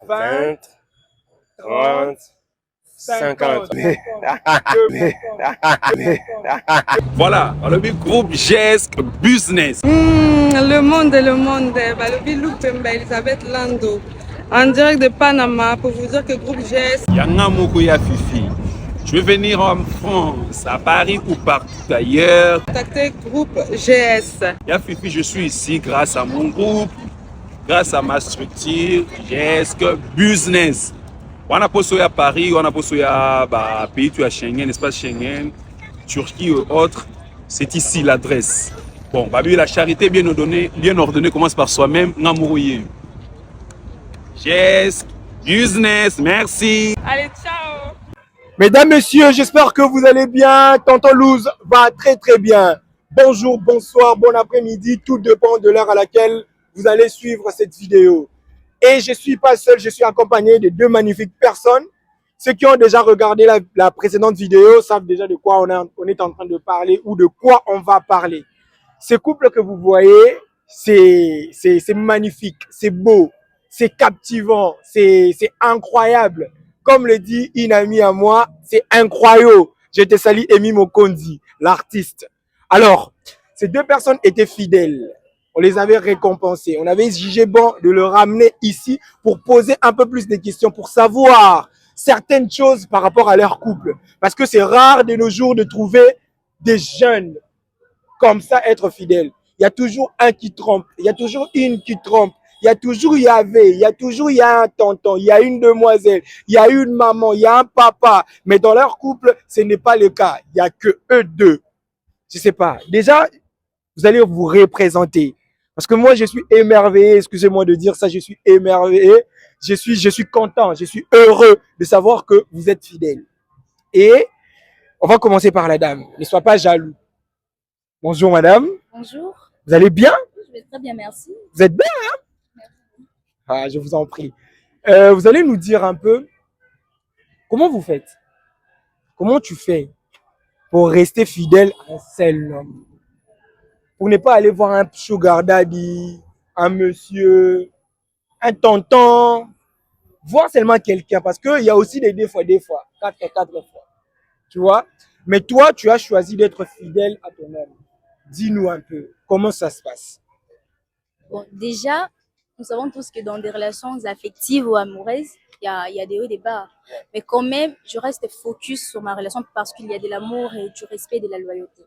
20, 30, 50. Voilà, le groupe GESC Business. Le monde. Le look Elisabeth Lando. En direct de Panama pour vous dire que groupe GS. Yanga Mokoya Fifi. Je vais venir en France, à Paris ou partout ailleurs. Contactez groupe GS. Ya Fifi, je suis ici grâce à mon groupe, grâce à ma structure GESC Business. On a posé à Paris, on a posé à pays à Schengen, espace Schengen, Turquie et autres. C'est ici l'adresse. Bon, la charité bien ordonnée commence par soi-même. Namourouye. GESC Business, merci. Allez, ciao. Mesdames, messieurs, j'espère que vous allez bien. Tonton Louz va très bien. Bonjour, bonsoir, bon après-midi. Tout dépend de l'heure à laquelle vous allez suivre cette vidéo. Et je ne suis pas seul, je suis accompagné de deux magnifiques personnes. Ceux qui ont déjà regardé la précédente vidéo savent déjà de quoi on est en train de parler ou de quoi on va parler. Ce couple que vous voyez, c'est magnifique, c'est beau, c'est captivant, c'est incroyable. Comme le dit une amie à moi, c'est incroyable. Je te salue Emi Mokondi, l'artiste. Alors, ces deux personnes étaient fidèles. On les avait récompensés. On avait jugé bon de le ramener ici pour poser un peu plus de questions, pour savoir certaines choses par rapport à leur couple. Parce que c'est rare de nos jours de trouver des jeunes comme ça être fidèles. Il y a toujours un qui trompe, il y a toujours une qui trompe. Il y a toujours Yahvé, il y a un tonton, il y a une demoiselle, il y a une maman, il y a un papa. Mais dans leur couple, ce n'est pas le cas. Il n'y a que eux deux. Je ne sais pas. Déjà, vous allez vous représenter. Parce que moi, je suis émerveillé. Excusez-moi de dire ça, je suis émerveillé. Je suis content, je suis heureux de savoir que vous êtes fidèles. Et on va commencer par la dame. Ne sois pas jaloux. Bonjour madame. Bonjour. Vous allez bien? Je vais très bien, merci. Vous êtes bien, hein? Ah, je vous en prie. Vous allez nous dire un peu comment vous faites? Comment tu fais pour rester fidèle à un seul homme? Pour ne pas aller voir un sugar daddy, un monsieur, un tonton, voir seulement quelqu'un. Parce qu'il y a aussi des fois, quatre fois. Tu vois? Mais toi, tu as choisi d'être fidèle à ton homme. Dis-nous un peu, comment ça se passe? Bon, déjà, nous savons tous que dans des relations affectives ou amoureuses, il y a des hauts et des bas. Mais quand même, je reste focus sur ma relation parce qu'il y a de l'amour et du respect et de la loyauté.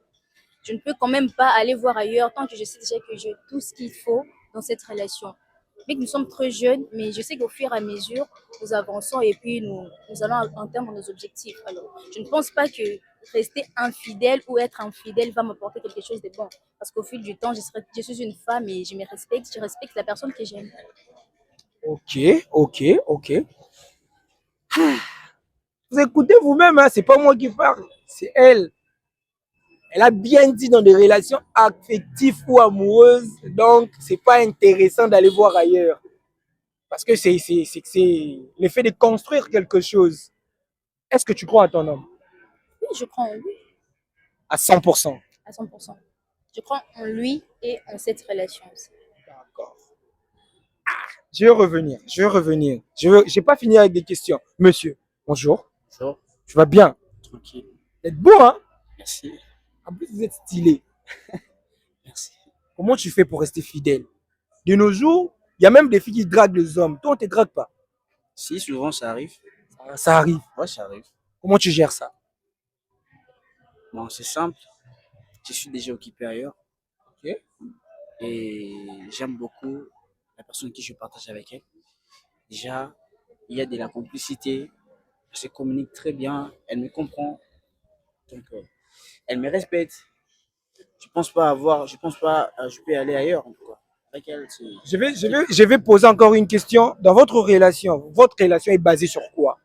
Je ne peux quand même pas aller voir ailleurs tant que je sais déjà que j'ai tout ce qu'il faut dans cette relation. Mais que nous sommes très jeunes, mais je sais qu'au fur et à mesure, nous avançons et puis nous allons atteindre nos objectifs. Alors, je ne pense pas que rester infidèle ou être infidèle va m'apporter quelque chose de bon. Parce qu'au fil du temps, je suis une femme et je me respecte, je respecte la personne que j'aime. Ok. Vous écoutez vous-même, hein? C'est pas moi qui parle, c'est elle. Elle a bien dit dans des relations affectives ou amoureuses, donc c'est pas intéressant d'aller voir ailleurs. Parce que c'est l'effet de construire quelque chose. Est-ce que tu crois à ton homme? Oui, je crois en lui À 100%. à 100%. Je crois en lui et en cette relation aussi. D'accord. Je vais revenir. J'ai pas fini avec des questions. Monsieur, bonjour. Bonjour. Tu vas bien? Tranquille. Vous êtes beau, hein? Merci. En plus, vous êtes stylé. Merci. Comment tu fais pour rester fidèle? De nos jours, il y a même des filles qui draguent les hommes. Toi, on ne te drague pas. Si, souvent ça arrive. Ça arrive. Ouais, ça arrive. Comment tu gères ça? Bon, c'est simple. Je suis déjà occupé ailleurs. Ok. Et j'aime beaucoup la personne qui je partage avec elle. Déjà, il y a de la complicité. On se communique très bien. Elle me comprend. Donc, elle me respecte. Je pense pas, je peux aller ailleurs en tout cas. Avec elle, Je vais poser encore une question. Dans votre relation est basée sur quoi?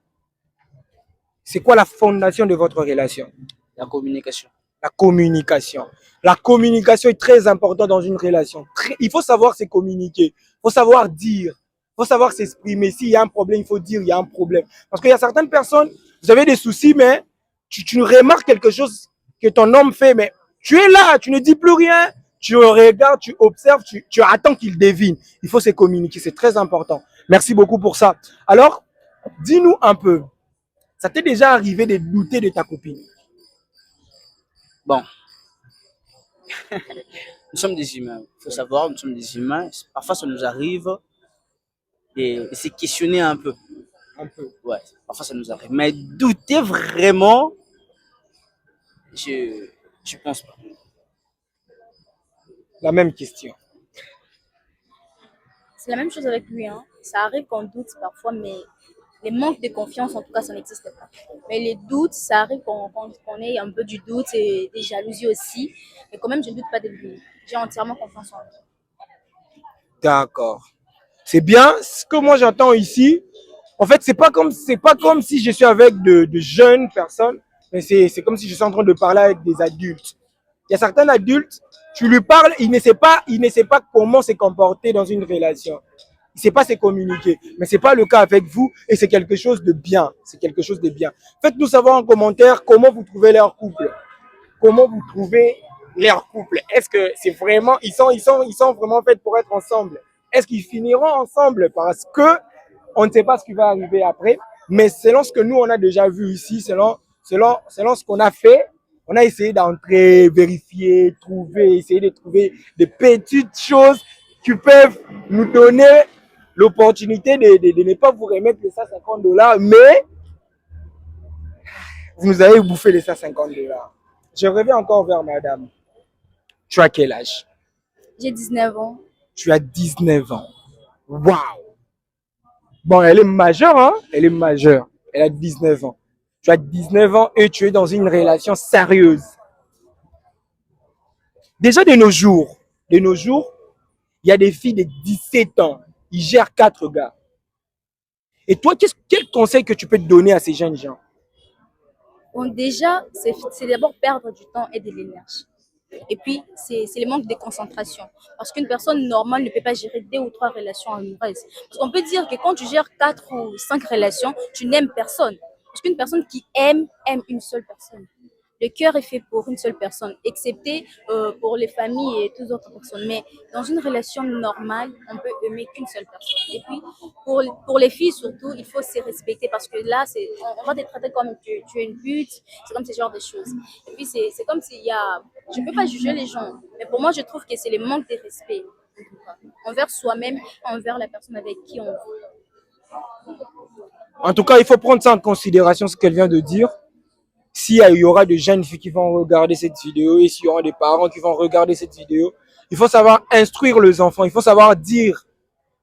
C'est quoi la fondation de votre relation? la communication. La communication. La communication est très importante dans une relation. Il faut savoir se communiquer. Il faut savoir dire. Il faut savoir s'exprimer. S'il y a un problème, il faut dire il y a un problème. Parce qu'il y a certaines personnes, vous avez des soucis, mais tu remarques quelque chose que ton homme fait, mais tu es là, tu ne dis plus rien. Tu regardes, tu observes, tu attends qu'il devine. Il faut se communiquer, c'est très important. Merci beaucoup pour ça. Alors, dis-nous un peu, ça t'est déjà arrivé de douter de ta copine? Bon, nous sommes des humains. Il faut savoir, nous sommes des humains. Parfois, ça nous arrive de se questionner un peu. Un peu. Ouais, parfois, ça nous arrive. Mais douter vraiment, je pense pas. La même question. C'est la même chose avec lui, hein. Ça arrive qu'on doute parfois, mais les manques de confiance, en tout cas, ça n'existe pas. Mais les doutes, ça arrive qu'on ait un peu du doute et des jalousies aussi. Mais quand même, je ne doute pas de lui. J'ai entièrement confiance en lui. D'accord. C'est bien. Ce que moi j'entends ici, en fait, c'est pas comme si je suis avec de jeunes personnes, mais c'est comme si je suis en train de parler avec des adultes. Il y a certains adultes, tu lui parles, il ne sait pas comment se comporter dans une relation. Il ne sait pas se communiquer. Mais ce n'est pas le cas avec vous et c'est quelque chose de bien. C'est quelque chose de bien. Faites-nous savoir en commentaire comment vous trouvez leur couple. Comment vous trouvez leur couple? Est-ce que c'est vraiment, ils sont vraiment faits pour être ensemble? Est-ce qu'ils finiront ensemble? Parce que on ne sait pas ce qui va arriver après. Mais selon ce que nous, on a déjà vu ici, selon ce qu'on a fait, on a essayé d'entrer, vérifier, trouver, essayer de trouver des petites choses qui peuvent nous donner l'opportunité de ne pas vous remettre les 150 $, mais vous nous avez bouffé les 150 $. Je reviens encore vers madame. Tu as quel âge? J'ai 19 ans. Tu as 19 ans. Waouh! Bon, elle est majeure, hein? Elle est majeure. Elle a 19 ans. Tu as 19 ans et tu es dans une relation sérieuse. Déjà de nos jours, il y a des filles de 17 ans. Ils gèrent 4 gars. Et toi, quel conseil que tu peux te donner à ces jeunes gens? Bon, déjà, c'est d'abord perdre du temps et de l'énergie. Et puis, c'est le manque de concentration. Parce qu'une personne normale ne peut pas gérer 2 ou 3 relations amoureuses. Parce qu'on peut dire que quand tu gères 4 ou 5 relations, tu n'aimes personne. Parce qu'une personne qui aime une seule personne. Le cœur est fait pour une seule personne, excepté pour les familles et toutes autres personnes. Mais dans une relation normale, on peut aimer qu'une seule personne. Et puis, pour les filles surtout, il faut se respecter parce que là, on va te traiter comme tu es une pute, c'est comme ce genre de choses. Et puis, c'est comme s'il y a... Je ne peux pas juger les gens, mais pour moi, je trouve que c'est le manque de respect envers soi-même, envers la personne avec qui on vit. En tout cas, il faut prendre ça en considération, ce qu'elle vient de dire. S'il y aura de jeunes filles qui vont regarder cette vidéo et s'il y aura des parents qui vont regarder cette vidéo, il faut savoir instruire les enfants. Il faut savoir dire,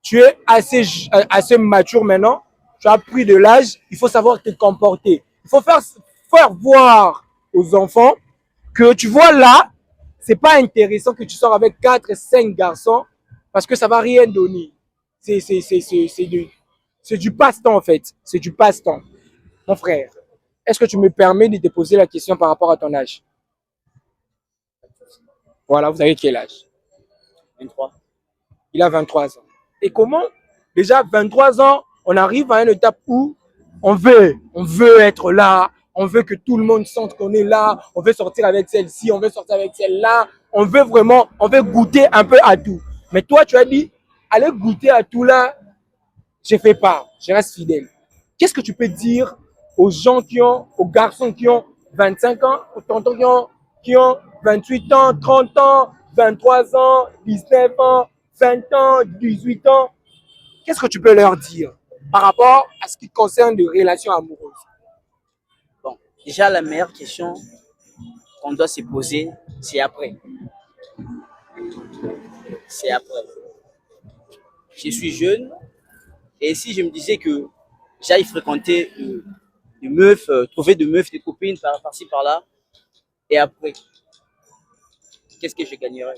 tu es assez mature maintenant, tu as pris de l'âge, il faut savoir te comporter. Il faut faire voir aux enfants que tu vois là, c'est pas intéressant que tu sors avec 4, 5 garçons parce que ça va rien donner. C'est du passe-temps en fait. C'est du passe-temps. Mon frère, est-ce que tu me permets de te poser la question par rapport à ton âge? Voilà, vous avez quel âge? 23. Il a 23 ans. Et comment? Déjà, 23 ans, on arrive à une étape où on veut être là, on veut que tout le monde sente qu'on est là, on veut sortir avec celle-ci, on veut sortir avec celle-là, on veut goûter un peu à tout. Mais toi, tu as dit, allez goûter à tout là, je fais pas, je reste fidèle. Qu'est-ce que tu peux dire aux garçons qui ont 25 ans, aux tontons qui ont 28 ans, 30 ans, 23 ans, 19 ans, 20 ans, 18 ans? Qu'est-ce que tu peux leur dire par rapport à ce qui concerne les relations amoureuses? Bon, déjà, la meilleure question qu'on doit se poser, c'est après. C'est après. Je suis jeune et si je me disais que j'aille fréquenter des meufs, trouver des meufs, des copines par-ci, par-là, et après, qu'est-ce que je gagnerais?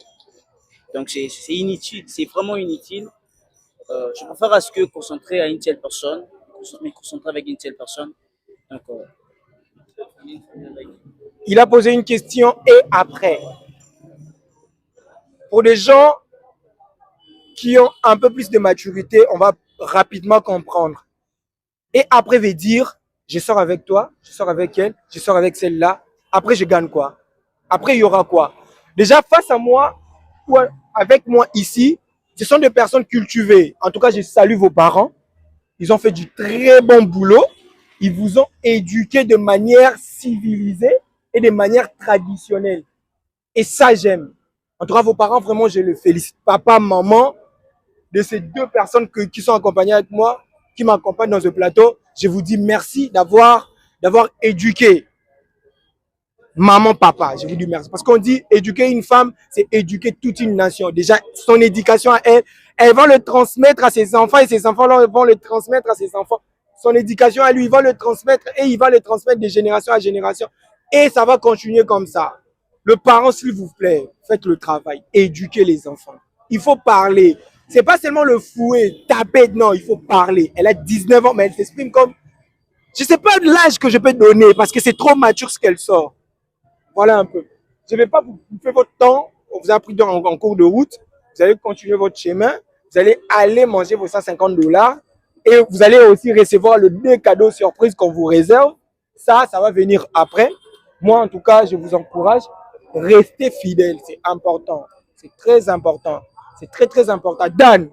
Donc, c'est inutile, c'est vraiment inutile. Je préfère à ce que concentrer à une telle personne, me concentrer avec une telle personne. Donc, Il a posé une question et après. Pour des gens qui ont un peu plus de maturité, on va rapidement comprendre. Et après veut dire, je sors avec toi, je sors avec elle, je sors avec celle-là. Après, je gagne quoi? Après, il y aura quoi? Déjà, face à moi, ou avec moi ici, Ce sont des personnes cultivées. En tout cas, je salue vos parents. Ils ont fait du très bon boulot. Ils vous ont éduqué de manière civilisée et de manière traditionnelle. Et ça, j'aime. En tout cas, vos parents, vraiment, je les félicite. Papa, maman, de ces deux personnes qui sont accompagnées avec moi, qui m'accompagnent dans ce plateau, je vous dis merci d'avoir éduqué maman, papa. Je vous dis merci. Parce qu'on dit éduquer une femme, c'est éduquer toute une nation. Déjà, son éducation à elle, elle va le transmettre à ses enfants et ses enfants vont le transmettre à ses enfants. Son éducation à lui, il va le transmettre et il va le transmettre de génération à génération. Et ça va continuer comme ça. Le parent, s'il vous plaît, faites le travail. Éduquez les enfants. Il faut parler. C'est pas seulement le fouet, taper, non, il faut parler. Elle a 19 ans, mais elle s'exprime comme... Je sais pas l'âge que je peux donner parce que c'est trop mature ce qu'elle sort. Voilà un peu. Je ne vais pas vous faire votre temps. On vous a pris en cours de route. Vous allez continuer votre chemin. Vous allez aller manger vos $150. Et vous allez aussi recevoir le 2 cadeaux surprises qu'on vous réserve. Ça va venir après. Moi, en tout cas, je vous encourage. Restez fidèles. C'est important. C'est très important. C'est très, très important. Dan,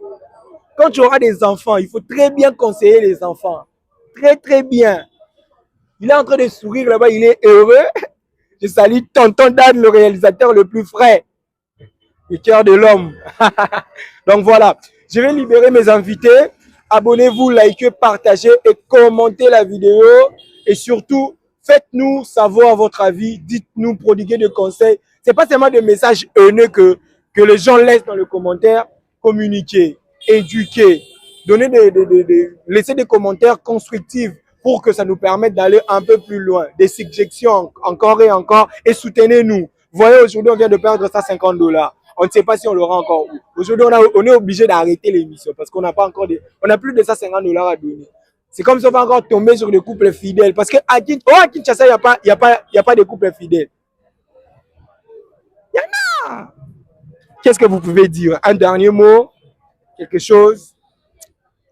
quand tu auras des enfants, il faut très bien conseiller les enfants. Très, très bien. Il est en train de sourire là-bas. Il est heureux. Je salue tonton Dan, le réalisateur le plus frais. Le cœur de l'homme. Donc voilà, je vais libérer mes invités. Abonnez-vous, likez, partagez et commentez la vidéo. Et surtout, faites-nous savoir votre avis. Dites-nous, prodiguez des conseils. Ce n'est pas seulement des messages haineux que les gens laissent dans le commentaire. Communiquez, éduquez, laissez des commentaires constructifs pour que ça nous permette d'aller un peu plus loin. Des suggestions encore et encore. Et soutenez-nous. Vous voyez, aujourd'hui, on vient de perdre $150. On ne sait pas si on l'aura encore. Aujourd'hui, on est obligé d'arrêter l'émission parce qu'on n'a pas encore on n'a plus de $150 à donner. C'est comme si on va encore tomber sur des couples fidèles. Parce qu'à Kinshasa, il n'y a pas de couples fidèles. Il y en a. Qu'est-ce que vous pouvez dire? Un dernier mot? Quelque chose?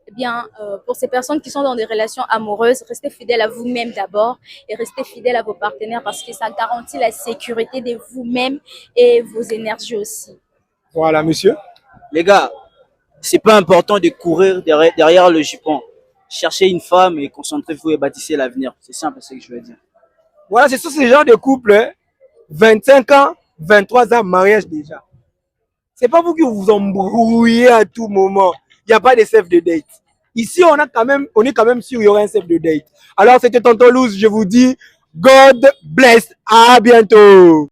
Eh bien, pour ces personnes qui sont dans des relations amoureuses, restez fidèles à vous-même d'abord et restez fidèles à vos partenaires parce que ça garantit la sécurité de vous-même et vos énergies aussi. Voilà, monsieur. Les gars, c'est pas important de courir derrière le jupon. Cherchez une femme et concentrez-vous et bâtissez l'avenir. C'est simple, c'est ce que je veux dire. Voilà, c'est sur ce genre de couple, hein? 25 ans, 23 ans, mariage déjà. C'est pas vous qui vous embrouillez à tout moment. Il n'y a pas de save de date. Ici, on est quand même sûr qu'il y aura un save de date. Alors, c'était Tonton Louz. Je vous dis, God bless. À bientôt.